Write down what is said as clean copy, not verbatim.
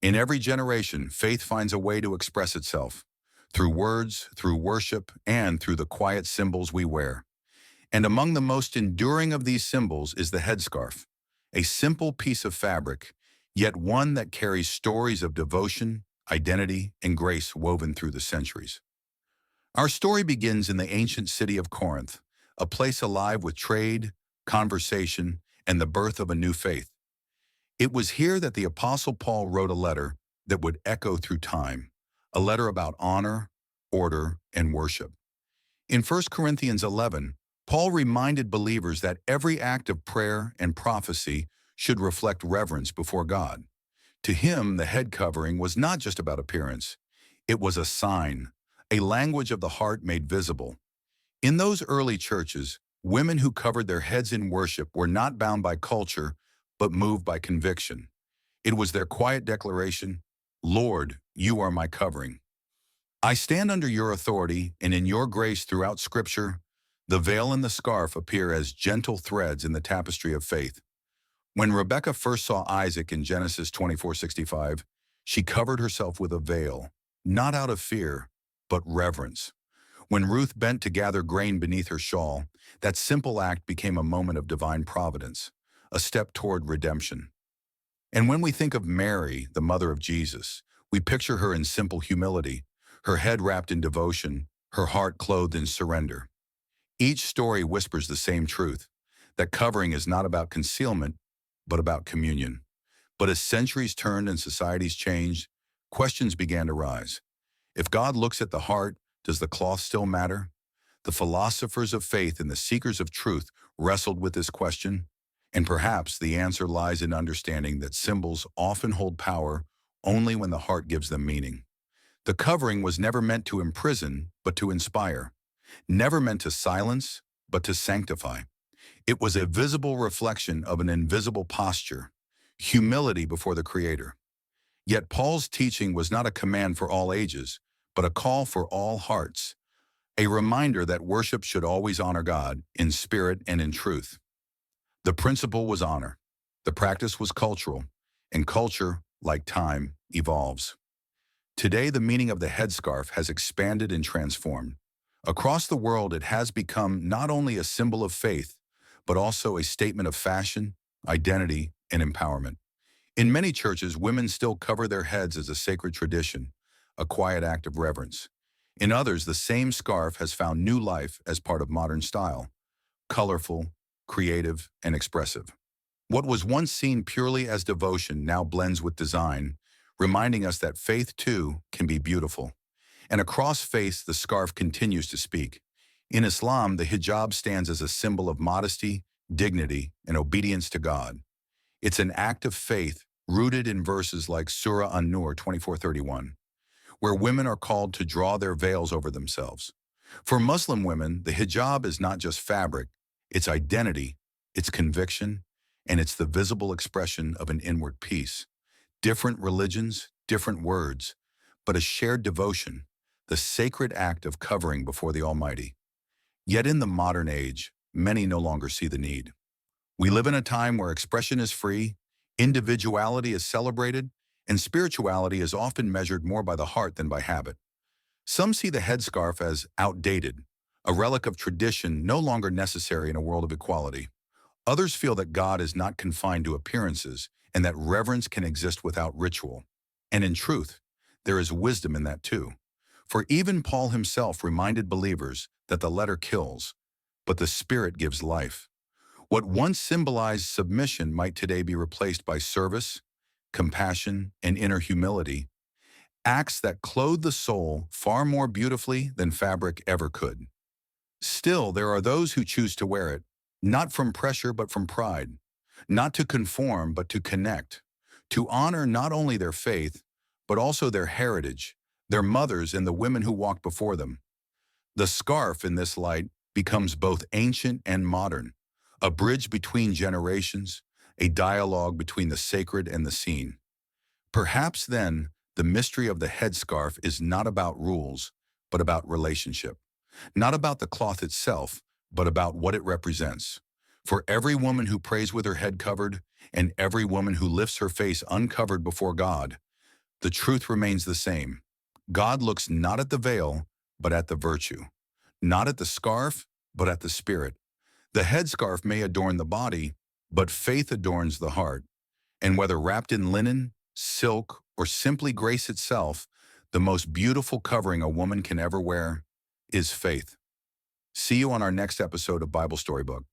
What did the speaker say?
In every generation, faith finds a way to express itself, through words, through worship, and through the quiet symbols we wear. And among the most enduring of these symbols is the headscarf, a simple piece of fabric, yet one that carries stories of devotion, identity, and grace woven through the centuries. Our story begins in the ancient city of Corinth, a place alive with trade, conversation, and the birth of a new faith. It was here that the Apostle Paul wrote a letter that would echo through time, a letter about honor, order, and worship. In 1 Corinthians 11, Paul reminded believers that every act of prayer and prophecy should reflect reverence before God. To him, the head covering was not just about appearance. It was a sign, a language of the heart made visible. In those early churches, women who covered their heads in worship were not bound by culture, but moved by conviction. It was their quiet declaration, "Lord, you are my covering. I stand under your authority, and in your grace throughout Scripture, the veil and the scarf appear as gentle threads in the tapestry of faith." When Rebekah first saw Isaac in Genesis 24:65, she covered herself with a veil, not out of fear, but reverence. When Ruth bent to gather grain beneath her shawl, that simple act became a moment of divine providence, a step toward redemption. And when we think of Mary, the mother of Jesus, we picture her in simple humility, her head wrapped in devotion, her heart clothed in surrender. Each story whispers the same truth, that covering is not about concealment, but about communion. But as centuries turned and societies changed, questions began to rise. If God looks at the heart, does the cloth still matter? The philosophers of faith and the seekers of truth wrestled with this question, and perhaps the answer lies in understanding that symbols often hold power only when the heart gives them meaning. The covering was never meant to imprison, but to inspire. Never meant to silence, but to sanctify. It was a visible reflection of an invisible posture, humility before the Creator. Yet Paul's teaching was not a command for all ages, but a call for all hearts, a reminder that worship should always honor God in spirit and in truth. The principle was honor. The practice was cultural, and culture, like time, evolves. Today, the meaning of the headscarf has expanded and transformed. Across the world, it has become not only a symbol of faith, but also a statement of fashion, identity, and empowerment. In many churches, women still cover their heads as a sacred tradition, a quiet act of reverence. In others, the same scarf has found new life as part of modern style, colorful, creative, and expressive. What was once seen purely as devotion now blends with design, reminding us that faith, too, can be beautiful. And across faith, the scarf continues to speak. In Islam, the hijab stands as a symbol of modesty, dignity, and obedience to God. It's an act of faith rooted in verses like Surah An-Nur 24:31, where women are called to draw their veils over themselves. For Muslim women, the hijab is not just fabric, it's identity, it's conviction, and it's the visible expression of an inward peace. Different religions, different words, but a shared devotion, the sacred act of covering before the Almighty. Yet in the modern age, many no longer see the need. We live in a time where expression is free, individuality is celebrated, and spirituality is often measured more by the heart than by habit. Some see the headscarf as outdated, a relic of tradition no longer necessary in a world of equality. Others feel that God is not confined to appearances and that reverence can exist without ritual. And in truth, there is wisdom in that too. For even Paul himself reminded believers that the letter kills, but the Spirit gives life. What once symbolized submission might today be replaced by service, compassion, and inner humility, acts that clothe the soul far more beautifully than fabric ever could. Still, there are those who choose to wear it, not from pressure but from pride, not to conform but to connect, to honor not only their faith, but also their heritage, their mothers and the women who walked before them. The scarf in this light becomes both ancient and modern, a bridge between generations, a dialogue between the sacred and the seen. Perhaps then, the mystery of the headscarf is not about rules, but about relationship. Not about the cloth itself, but about what it represents. For every woman who prays with her head covered, and every woman who lifts her face uncovered before God, The truth remains the same. God looks not at the veil, but at the virtue. Not at the scarf, but at the spirit. The headscarf may adorn the body, but faith adorns the heart. And whether wrapped in linen, silk, or simply grace itself, the most beautiful covering a woman can ever wear is faith. See you on our next episode of Bible Storybook.